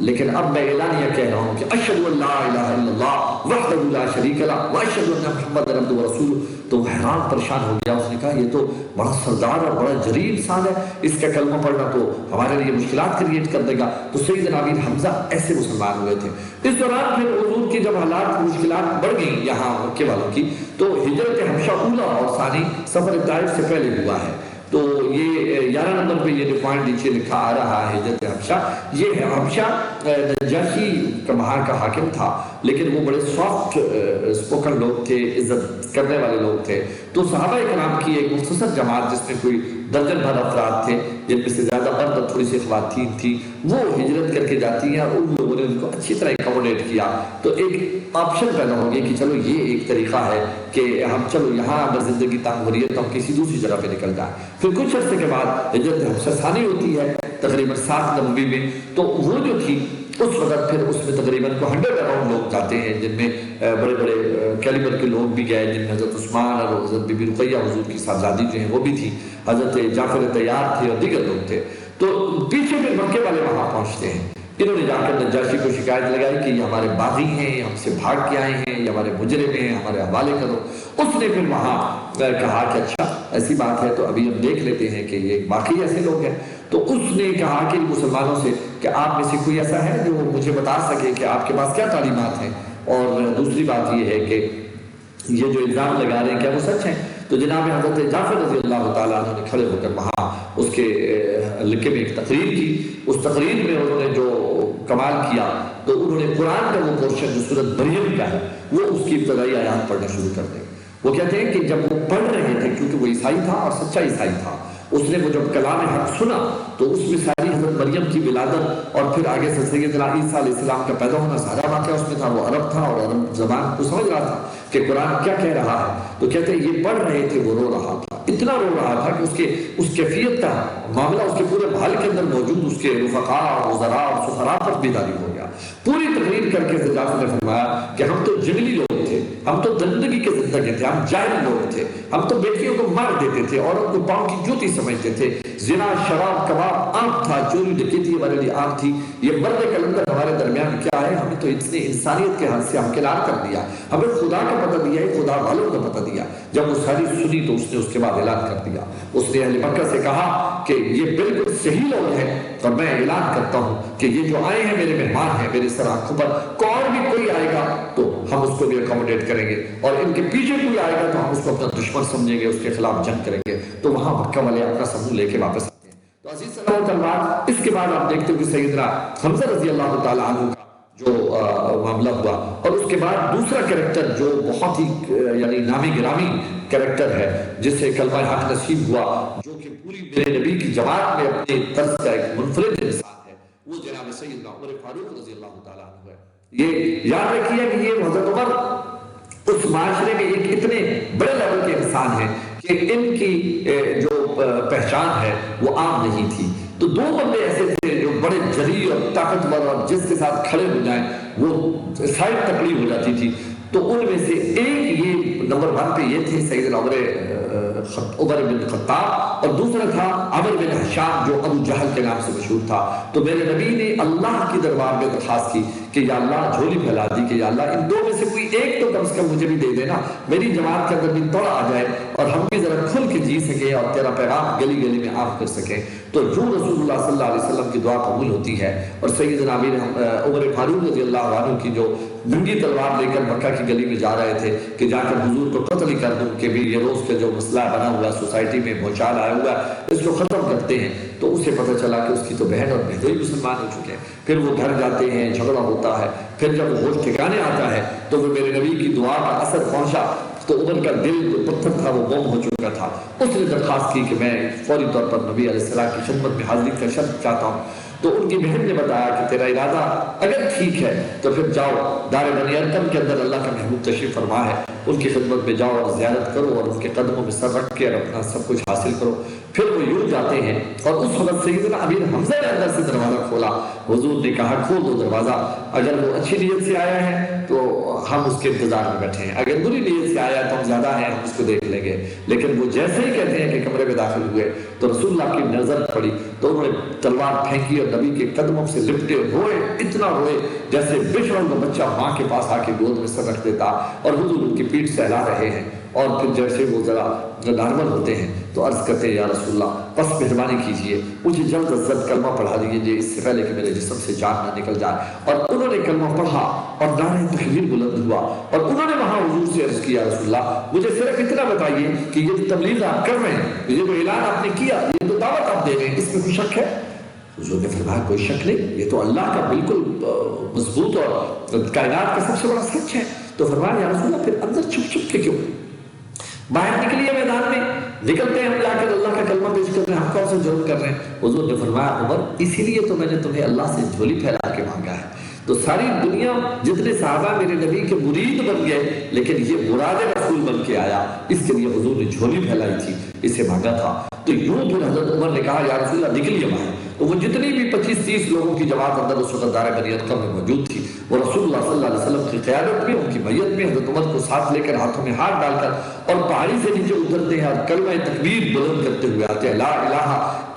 Speaker 1: لیکن اب میں اعلانیہ کہہ رہا ہوں کہ اشہد ان لا الہ الا اللہ وحدہ لا شریک لہ واشہد ان محمد عبدہ ورسولہ۔ تو حیران پریشان ہو گیا، اس نے کہا یہ تو بڑا سردار اور بڑا جریح انسان ہے، اس کا کلمہ پڑھنا تو ہمارے لیے مشکلات کریٹ کر دے گا۔ تو سیدنا امیر حمزہ ایسے مسلمان ہوئے تھے۔ اس دوران پھر حضور کی جب حالات مشکلات بڑھ گئیں یہاں مکے والوں کی، تو ہجرت حبشہ اولیٰ اور ثانی سفر طائف سے پہلے ہوا ہے۔ تو یہ 11 نمبر پہ یہ جو پوائنٹ نیچے لکھا آ رہا ہے ہجرت حبشہ، یہ ہے حبشہ نجاشی کا وہاں کا حاکم تھا، لیکن وہ بڑے سافٹ اسپوکن لوگ تھے، عزت کرنے والے لوگ تھے۔ تو صحابہ کرام کی ایک مختصر جماعت جس میں کوئی درجن بھر افراد تھے، جن میں سے زیادہ مرد اور تھوڑی سی خواتین تھیں، وہ ہجرت کر کے جاتی ہیں، اور ان لوگوں نے ان کو اچھی طرح اکوموڈیٹ کیا۔ تو ایک آپشن پیدا ہو گیا کہ چلو یہ ایک طریقہ ہے کہ ہم چلو یہاں اگر زندگی تنگ ہو رہی ہے تو ہم کسی دوسری جگہ پہ نکل جائیں۔ پھر کچھ عرصے کے بعد ہجرت حبشہ ثانی ہوتی ہے تقریباً 7 نبوی میں، تو وہ جو تھی اس وقت پھر اس میں تقریباً 100 اراؤنڈ لوگ جاتے ہیں، جن میں بڑے بڑے کیلیبر کے لوگ بھی گئے، جن میں حضرت عثمان اور حضرت بی بی رقیہ حضور کی صاحبزادی جو ہیں وہ بھی تھی، حضرت جعفر طیار تھے اور دیگر لوگ تھے۔ تو پیچھے پھر مکے والے وہاں پہنچتے ہیں، انہوں نے جا کر نجاشی کو شکایت لگائی کہ یہ ہمارے باغی ہیں، ہم سے بھاگ کے آئے ہیں، یہ ہمارے مجرم ہیں، ہمارے حوالے کرو۔ اس نے پھر وہاں کہا کہ اچھا ایسی بات ہے تو ابھی ہم دیکھ لیتے ہیں کہ یہ باقی ایسے لوگ ہیں۔ تو اس نے کہا کہ مسلمانوں سے کہ آپ میں سے کوئی ایسا ہے جو مجھے بتا سکے کہ آپ کے پاس کیا تعلیمات ہیں، اور دوسری بات یہ ہے کہ یہ جو الزام لگا رہے ہیں کیا وہ سچ ہیں؟ تو جناب حضرت جعفر رضی اللہ تعالیٰ عنہ نے کھڑے ہو کر وہاں اس کے لکے میں ایک تقریر کی. اس تقریر میں انہوں نے جو کمال کیا تو انہوں نے قرآن کا وہ پورشن جو سورۃ مریم کا ہے وہ اس کی ابتدائی آیات پڑھنا شروع کر دیں. وہ کہتے ہیں کہ جب وہ پڑھ رہے تھے، کیونکہ وہ عیسائی تھا اور سچا عیسائی تھا، اس نے وہ جب کلام حق سنا تو اس میں ساری حضرت مریم کی ولادت اور پھر آگے سے سیدنا عیسیٰ علیہ السلام کا پیدا ہونا سارا واقعہ اس میں تھا. وہ عرب تھا اور عرب زبان کو سمجھ رہا تھا کہ قرآن کیا کہہ رہا ہے. تو کہتے ہیں یہ پڑھ رہے تھے، وہ رو رہا تھا، اتنا رو رہا تھا کہ اس کیفیت کا معاملہ اس کے پورے محل کے اندر موجود اس کے رفقاء اور وزراء اور سفراء پر بیداری ہو گیا. پوری تقریر کر کے جعفر نے فرمایا کہ ہم تو جنگلی لوگ تھے، ہم تو زندگی کے زندگی تھے، ہم جاہل لوگ تھے، ہم تو بیٹیوں کو مار دیتے تھے، عورت کو پاؤں کی جوتی سمجھتے تھے، زنا شراب کباب عام تھا، چوری ڈکیتی ہمارے لیے عام تھی. یہ مرد کلندر ہمارے درمیان کیا ہے؟ ہمیں تو اتنے انسانیت کے حد سے ہمکنار کر دیا، ہمیں خدا کا پتہ دیا ہے، خدا والوں کا پتہ دیا. جب وہ ساری سنی تو اس نے اس کے بعد اعلان کر دیا. اس نے اہل مکہ سے کہا کہ یہ بالکل صحیح لوگ ہیں اور میں اعلان کرتا ہوں کہ یہ جو آئے ہیں میرے مہمان ہیں، میرے سر آنکھوں پر اور بھی کوئی آئے گا تو ہم اس کو بھی اکوموڈیٹ کریں گے، اور ان کے پیچھے کوئی آئے گا تو ہم اس کو اپنا دشمن سمجھیں گے، اس کے خلاف جنگ کریں گے. تو وہاں مکہ والے اپنا سمجھ لے کے واپس آتے ہیں. تو عزیز صلوات اللہ، اس کے بعد آپ دیکھتے ہو کہ سیدنا حمزہ رضی اللہ تعالیٰ عنہ کا جو معاملہ ہوا، اور اس کے بعد دوسرا کریکٹر جو بہت ہی یعنی نامی گرامی کریکٹر ہے جس سے کلمہ حق نصیب ہوا، جو کہ پوری میرے نبی کی جماعت میں اپنے طرز کا ایک منفرد انسان ہے، وہ جناب سیدنا عمر فاروق رضی اللہ تعالیٰ عنہ ہے. یہ یاد رکھیے کہ یہ حضرت عمر اس معاشرے میں ایک اتنے بڑے لیول کے انسان ہیں کہ ان کی جو پہچان ہے وہ عام نہیں تھی. تو دو بندے ایسے تھے جو بڑے جری اور طاقتور اور جس کے ساتھ کھڑے ہو جائیں وہ سائڈ تکلیف ہو جاتی تھی. تو ان میں سے ایک یہ نمبر 1 پہ یہ تھے سیدنا عمر بن خطاب، اور دوسرا تھا عمر بن حشام جو ابو جہل کے نام سے مشہور تھا. تو میرے نبی نے اللہ کی دربار میں درخواست کی کہ یا اللہ جھولی پھیلا دی کہ یا اللہ ان دو میں سے کوئی ایک تو کم سے کم مجھے بھی دے دینا، میری جماعت کے اندر بھی توڑا آ جائے اور ہم بھی ذرا کھل کے جی سکیں اور تیرا پیغام گلی گلی میں عام کر سکیں. تو جو رسول اللہ صلی اللہ علیہ وسلم کی دعا قبول ہوتی ہے. اور سیدنا عمر فاروق رضی اللہ عنہ کی جو ننگی تلوار لے کر مکہ کی گلی میں جا رہے تھے کہ جا کر حضور کو قتل ہی کر دوں کہ بھی یہ روز کا جو مسئلہ بنا ہوا سوسائٹی میں بھوچال آیا ہوا ہے اس کو ختم کرتے ہیں. تو اسے پتہ چلا کہ اس کی تو بہن اور بہنوئی مسلمان ہو چکے ہیں. پھر وہ گھر جاتے ہیں، جھگڑا ہوتا ہے. پھر جب وہ ہوش ٹھکانے آتا ہے تو وہ میرے نبی کی دعا کا اثر پہنچا تو عمر کا دل جو پتھر تھا وہ گم ہو چکا تھا. اس نے درخواست کی کہ میں فوری طور پر نبی علیہ السلام کی خدمت میں حاضری کا شرط چاہتا ہوں. تو ان کی بہن نے بتایا کہ تیرا ارادہ اگر ٹھیک ہے تو پھر جاؤ، دار بنی ارقم کے اندر اللہ کا محبوب تشریف فرما ہے، ان کی خدمت میں جاؤ اور زیارت کرو اور ان کے قدموں میں سر رکھ کے اپنا سب کچھ حاصل کرو. پھر وہ یوں جاتے ہیں اور اس وقت سیدنا امیر حمزہ نے اندر سے دروازہ کھولا. حضور نے کہا کھول دو دروازہ، اگر وہ اچھی نیت سے آیا ہے تو ہم اس کے انتظار میں بیٹھے ہیں، اگر بری نیت سے آیا تو ہم زیادہ ہیں ہم اس کو دیکھ لیں گے. لیکن وہ جیسے ہی کہتے ہیں کہ کمرے میں داخل ہوئے تو رسول اللہ کی نظر پڑی تو انہوں نے تلوار پھینکی اور نبی کے قدموں سے لپٹے، روئے، اتنا روئے جیسے بچڑا ہوا بچہ ماں کے پاس آ کے گود میں سر رکھ دیتا. اور حضور ان کی پیٹھ سہلا رہے ہیں اور پھر جیسے وہ ذرا نارمل ہوتے ہیں تو عرض کرتے ہیں یا رسول اللہ بس مہربانی کیجئے مجھے جلد از جلد کلمہ پڑھا دیجیے اس سے پہلے کہ میرے جسم سے جان نہ نکل جائے. اور انہوں نے کلمہ پڑھا اور نعرہ تکبیر بلند ہوا اور انہوں نے وہاں حضور سے عرض کیا رسول اللہ مجھے صرف اتنا بتائیے کہ یہ تبلیغ آپ کر رہے ہیں، یہ جو اعلان آپ نے کیا، یہ تو دعوت آپ دے رہے ہیں، اس میں کوئی شک ہے؟ حضور نے فرمایا کوئی شک نہیں، یہ تو اللہ کا بالکل مضبوط اور کائنات کا سب سے بڑا سچ ہے. تو فرمایا یا رسول اللہ پھر اندر چھپ چھپ کے کیوں؟ باہر نکلیے میدان میں، نکلتے ہیں ہم جا کر اللہ کا کلمہ پیش کر رہے ہیں، ہم کون سے جرم کر رہے ہیں؟ حضور نے فرمایا عمر اسی لیے تو میں نے تمہیں اللہ سے جھولی پھیلا کے مانگا ہے. تو ساری دنیا جتنے صحابہ میرے نبی کے مرید بن گئے لیکن یہ مراد رسول بن کے آیا، اس کے لیے حضور نے جھولی پھیلائی تھی، اسے مانگا تھا. تو یوں پھر حضرت عمر نے کہا یا رسول اللہ نکلیے باہر. تو وہ جتنی بھی 25-30 لوگوں کی جماعت اندر اس وقت دار بنی ارقم میں موجود تھی، وہ رسول اللہ صلی اللہ علیہ وسلم کی قیادت میں ان کی میت میں حضرت عمر کو ساتھ لے کر ہاتھوں میں ہاتھ ڈال کر اور پہاڑی سے نیچے اترتے ہیں اور کلمہ تکبیر بلند کرتے ہوئے آتے ہیں، لا الہ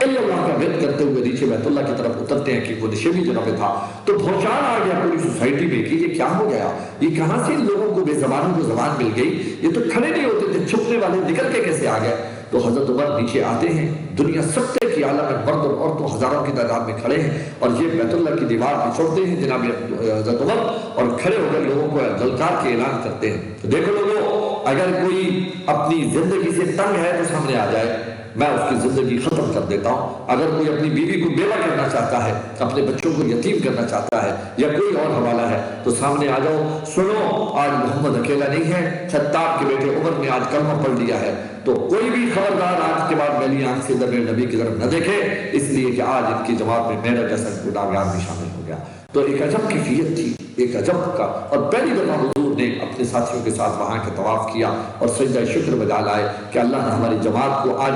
Speaker 1: الا اللہ کا ورد کرتے ہوئے نیچے بیت اللہ کی طرف اترتے ہیں کہ وہ نشیبی جگہ پہ تھا. تو بھوچال آ گیا پوری سوسائٹی میں کہ یہ کیا ہو گیا، یہ کہاں سے ان لوگوں کو بے زبانوں کو زبان مل گئی، یہ تو کھڑے نہیں ہوتے تھے، چھپنے والے نکل کے کیسے آ گئے. تو حضرت عمر نیچے آتے ہیں، دنیا سطح کی عالم میں مرد اور عورتوں ہزاروں کی تعداد میں کھڑے ہیں، اور یہ بیت اللہ کی دیوار پہ چڑھتے ہیں جناب حضرت عمر، اور کھڑے ہو کر لوگوں کو للکار کے اعلان کرتے ہیں، تو دیکھو لوگوں، اگر کوئی اپنی زندگی سے تنگ ہے تو سامنے آ جائے، میں اس کی زندگی ختم کر دیتا ہوں۔ اگر کوئی اپنی بیوی کو بیوہ کرنا چاہتا ہے، اپنے بچوں کو یتیم کرنا چاہتا ہے، یا کوئی اور حوالہ ہے، تو سامنے آ جاؤ۔ سنو، آج محمد اکیلا نہیں ہے، خطاب کے بیٹے عمر نے آج کلمہ پڑھ لیا ہے، تو کوئی بھی خبردار آج کے بعد میری آنکھ سے در نبی کی طرف نہ دیکھے، اس لیے کہ آج ان کی جماعت میں میرا جیسا گناہگار بھی شامل ہو گیا۔ تو ایک عجب کیفیت تھی، ایک عجب کا، اور پہلی دفعہ حضور نے اپنے ساتھیوں کے ساتھ وہاں کے طواف کیا اور سجدہ شکر بجا لائے کہ اللہ نے ہماری جماعت کو آج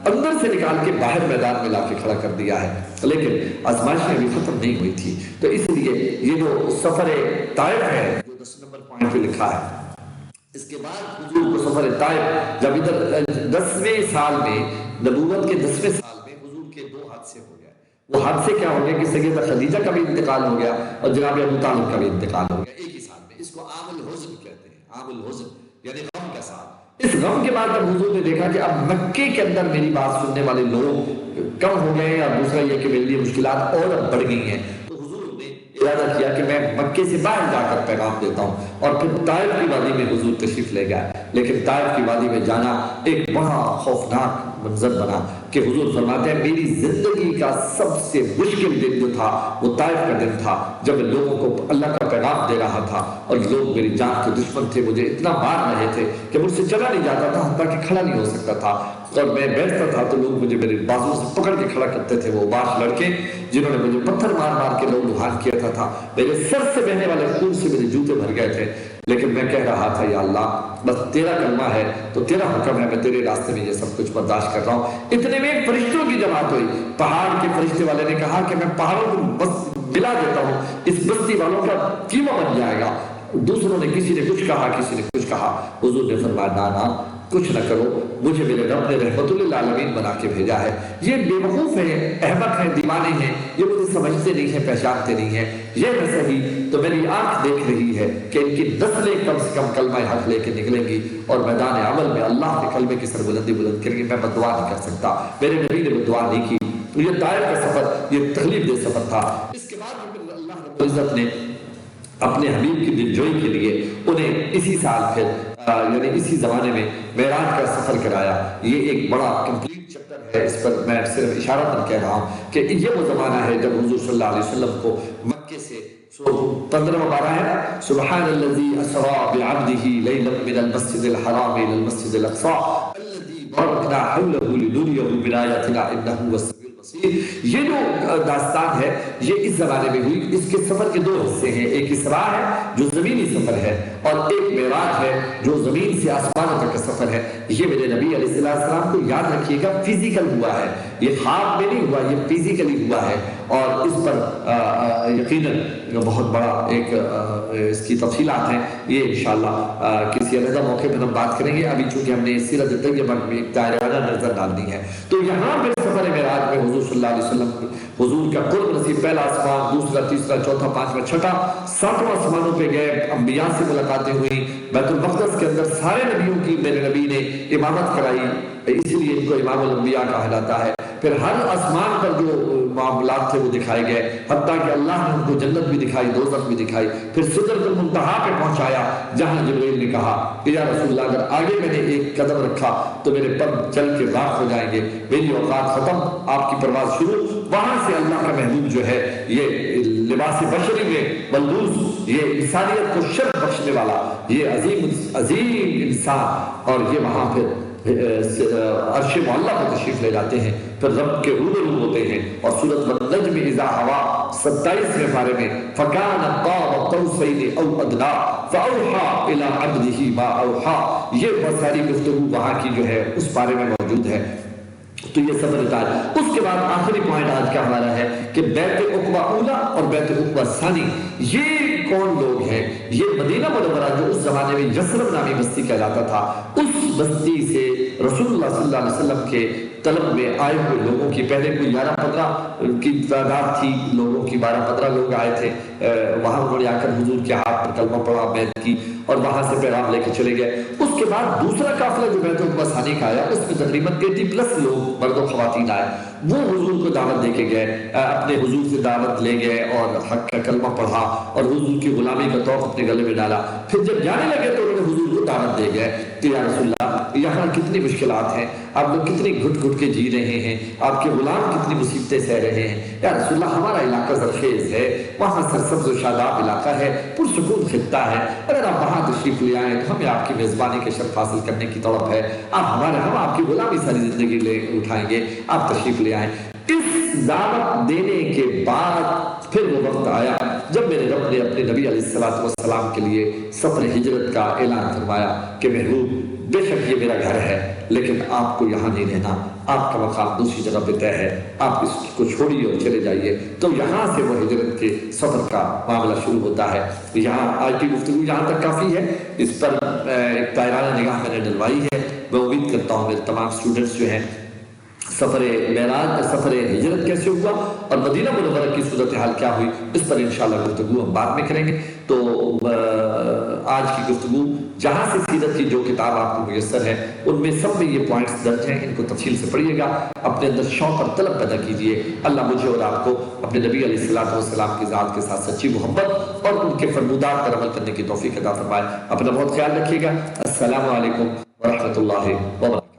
Speaker 1: اندر سے نکال کے باہر میدان میں لا کے کھڑا کر دیا ہے۔ لیکن آزمائشیں ابھی ختم نہیں ہوئی تھی، تو اس لیے یہ جو سفر طائف ہے جو 10 نمبر پوائنٹ پہ لکھا ہے، اس کے بعد حضور کو سفر طائف، جب ادھر 10ویں سال میں، نبوت کے 10ویں سال میں حضور کے 2 حادثے ہو گئے۔ وہ حادثے کیا ہو گئے کہ سیدہ خدیجہ کا بھی انتقال ہو گیا اور جناب ابو طالب کا بھی انتقال ہو گیا ایک ہی سال میں۔ اس کو عام الحزن کہتے ہیں، عام الحزن یعنی غم کا سال۔ اس غم کے بعد جب حضور نے دیکھا کہ اب مکے کے اندر میری بات سننے والے لوگ کم ہو گئے ہیں، اور دوسرا یہ کہ میرے لیے مشکلات اور اب بڑھ گئی ہیں، تو حضور نے ارادہ کیا کہ میں مکے سے باہر جا کر پیغام دیتا ہوں، اور پھر طائف کی وادی میں حضور تشریف لے گیا۔ لیکن طائف کی وادی میں جانا ایک بڑا خوفناک منظر بنا کہ حضور فرماتے ہیں میری زندگی کا سب سے مشکل دن جو تھا وہ طائف کا دن تھا، جب لوگوں کو اللہ کا پیغام دے رہا تھا، اور لوگ میری جان کے دشمن تھے، مجھے اتنا مار رہے تھے کہ مجھ سے چلا نہیں جاتا تھا، حتیٰ کہ کھڑا نہیں ہو سکتا تھا، اور میں بیٹھتا تھا تو لوگ مجھے میرے بازو سے پکڑ کے کھڑا کرتے تھے۔ وہ باش لڑکے جنہوں نے مجھے پتھر مار مار کے لوگ لوہان کیا تھا، میرے سر سے بہنے والے خون سے میرے جوتے بھر گئے تھے، لیکن میں کہہ رہا تھا یا اللہ بس تیرا کلمہ ہے تو تیرا حکم ہے، میں تیرے راستے میں یہ سب کچھ برداشت کر رہا ہوں۔ اتنے میں فرشتوں کی جماعت ہوئی، پہاڑ کے فرشتے والے نے کہا کہ میں پہاڑوں کو بس ملا دیتا ہوں، اس بستی والوں کا قیمہ بن جائے گا۔ دوسروں نے کسی نے کچھ کہا، کسی نے کچھ کہا، حضور نے فرمایا نانا کچھ نہ کرو، مجھے میرے رب نے رحمت للعالمین بنا کے بھیجا ہے، یہ بے وقوف ہیں، احمق ہیں، دیوانے ہیں، یہ مجھے سمجھتے نہیں ہیں، پہچانتے نہیں ہیں، یہ نہ صحیح تو میری آنکھ دیکھ رہی ہے کہ ان کی نسلیں کم سے کم کلمہ حق لے کے نکلیں گی، اور میدان عمل میں اللہ کے کلمے کی سربلندی بلند کریں گی۔ میں بددعا نہیں کر سکتا، میرے نبی نے بددعا نہیں کی۔ یہ طائف کا سفر یہ تکلیف دہ سفر تھا۔ اس کے بعد اللہ رب العزت نے اپنے حبیب کی دلجوئی کے لیے انہیں اسی سال پھر یعنی اسی زمانے میں معراج کا سفر کرایا۔ یہ ایک بڑا کمپلیٹ چیپٹر ہے، اس پر میں صرف اشارتاً کہہ رہا ہوں کہ یہ وہ زمانہ ہے جب حضور صلی اللہ علیہ وسلم کو مکے سے 15 بارہ ہے سبحان الذی اسری بعبدہ لیلا من المسجد الحرام الى المسجد الاقصى الذی بارکنا حولہ لنریہ من آیاتنا انہ هو السمیع البصیر۔ یہ جو داستان ہے یہ اس زمانے میں ہوئی۔ اس کے سفر کے 2 حصے ہیں، ایک اسراء ہے جو زمینی سفر ہے، اور ایک معراج ہے جو زمین سے آسمانوں تک کا سفر ہے۔ یہ میرے نبی علیہ السلام کو یاد رکھیے گا فزیکل ہوا ہے، یہ خواب میں نہیں ہوا، یہ فزیکلی ہوا ہے، اور اس پر یقیناً بہت بڑا ایک اس کی تفصیلات ہیں، یہ انشاءاللہ کسی علیحدہ موقع پر ہم بات کریں گے۔ ابھی چونکہ ہم نے سیرت طیبہ میں ایک دائرہ نظر ڈالنی ہے، تو یہاں پہ سفر معراج میں حضور صلی اللہ علیہ وسلم حضور کا قرب نصیب، پہلا آسمان، دوسرا، تیسرا، چوتھا، پانچواں، چھٹا، 7واں آسمانوں پہ گئے، انبیاء سے ملاقاتیں ہوئیں، بیت المقدس کے اندر سارے نبیوں کی میرے نبی نے امامت کرائی، اس لیے ان کو امام الانبیاء کہا جاتا ہے۔ پھر ہر آسمان پر جو معاملات تھے وہ دکھائے گئے، حتیٰ کہ اللہ نے ان کو جنت بھی دکھائی، دوزخ بھی دکھائی۔ پھر سدرۃ المنتہا پہ پہنچایا، جہاں جبرائیل نے کہا کہ یا رسول اللہ اگر آگے میں نے ایک قدم رکھا تو میرے پر چل کے راکھ ہو جائیں گے، میری اوقات ختم، آپ کی پرواز شروع۔ وہاں سے اللہ کا محبوب جو ہے یہ لباس بشری میں ملبوس، یہ انسانیت کو شرف بخشنے والا، یہ عظیم انسان، اور یہ وہاں پھر عرش معلیٰ پر تشریف لے جاتے ہیں، پھر رب کے روبرو ہوتے ہیں، اور سورۃ النجم اذا ہوا 27ویں پارے میں فَكَانَ قَابَ قَوْسَيْنِ أَوْ أَدْنَىٰ فَأَوْحَىٰ إِلَىٰ عَبْدِهِ مَا أَوْحَىٰ، یہ بہت ساری گفتگو وہاں کی جو ہے اس پارے میں موجود ہے۔ تو یہ سفر تاج۔ اس کے بعد آخری پوائنٹ آج کا ہمارا ہے کہ بیت عقبہ اولا اور بیت عقبہ ثانی، یہ کون لوگ ہیں؟ یہ مدینہ منورہ جو اس زمانے میں یثرب نامی بستی کہلاتا تھا، اس بستی سے رسول اللہ صلی اللہ علیہ وسلم کے طلب میں آئے ہوئے لوگوں کی پہلے کوئی 11-15 کی تعداد تھی لوگوں کی، 12-15 لوگ آئے تھے، وہاں انہوں نے آ کر حضور کے ہاتھ پر کلمہ پڑھا، بیعت کی اور وہاں سے پیغام لے کے چلے گئے۔ اس کے بعد دوسرا قافلہ جو بیت العقبہ ثانی کا آیا، اس میں تقریباً 80+ لوگ مرد و خواتین آئے، وہ حضور کو دعوت دے کے گئے، اپنے حضور سے دعوت لے گئے اور حق کا کلمہ پڑھا اور حضور کی غلامی کا توق اپنے گلے میں ڈالا۔ پھر جب جانے لگے تو انہوں نے حضور کو دعوت دے گئے کہ یا رسول اللہ یہاں کتنی مشکلات ہیں، آپ لوگ کتنی گھٹ گھٹ کے جی رہے ہیں، آپ کے غلام کتنی مصیبتیں سہ رہے ہیں، یا رسول اللہ ہمارا علاقہ زرخیز ہے، وہاں سرسبز و شاداب علاقہ ہے، پرسکون خطہ ہے، اگر آپ وہاں تشریف لے آئیں تو ہمیں آپ کی میزبانی کے شرف حاصل کرنے کی طلب ہے، ہم آپ کی غلامی ساری زندگی لے اٹھائیں گے، آپ تشریف لے آئیں۔ اس دعوت دینے کے بعد پھر وہ وقت آیا جب میرے رب نے اپنے نبی علیہ السلام کے لیے سفر ہجرت کا اعلان فرمایا کہ محبوب بے شک یہ میرا گھر ہے لیکن آپ کو یہاں نہیں رہنا، آپ کا مقام دوسری جگہ پہ طے ہے، آپ اس کو چھوڑیے اور چلے جائیے۔ تو یہاں سے وہ ہجرت کے سفر کا معاملہ شروع ہوتا ہے۔ یہاں آج کی گفتگو یہاں تک کافی ہے، اس پر ایک دائرہ نگاہ میں نے ڈلوائی ہے۔ میں امید کرتا ہوں میرے تمام اسٹوڈنٹس جو ہیں سفر معراج، سفر ہجرت کیسے ہوا اور مدینہ منورہ کی صورتحال کیا ہوئی، اس پر انشاءاللہ گفتگو ہم بعد میں کریں گے۔ تو آج کی گفتگو جہاں سے سیرت کی جو کتاب آپ کو میسر ہے ان میں سب میں یہ پوائنٹس درج ہیں، ان کو تفصیل سے پڑھیے گا، اپنے اندر شوق اور طلب پیدا کیجئے۔ اللہ مجھے اور آپ کو اپنے نبی علیہ السلام کی ذات کے ساتھ سچی محبت اور ان کے فرمودات پر عمل کرنے کی توفیق عطا فرمائے۔ اپنا بہت خیال رکھیے گا۔ السلام علیکم ورحمۃ اللہ وبرکاتہ۔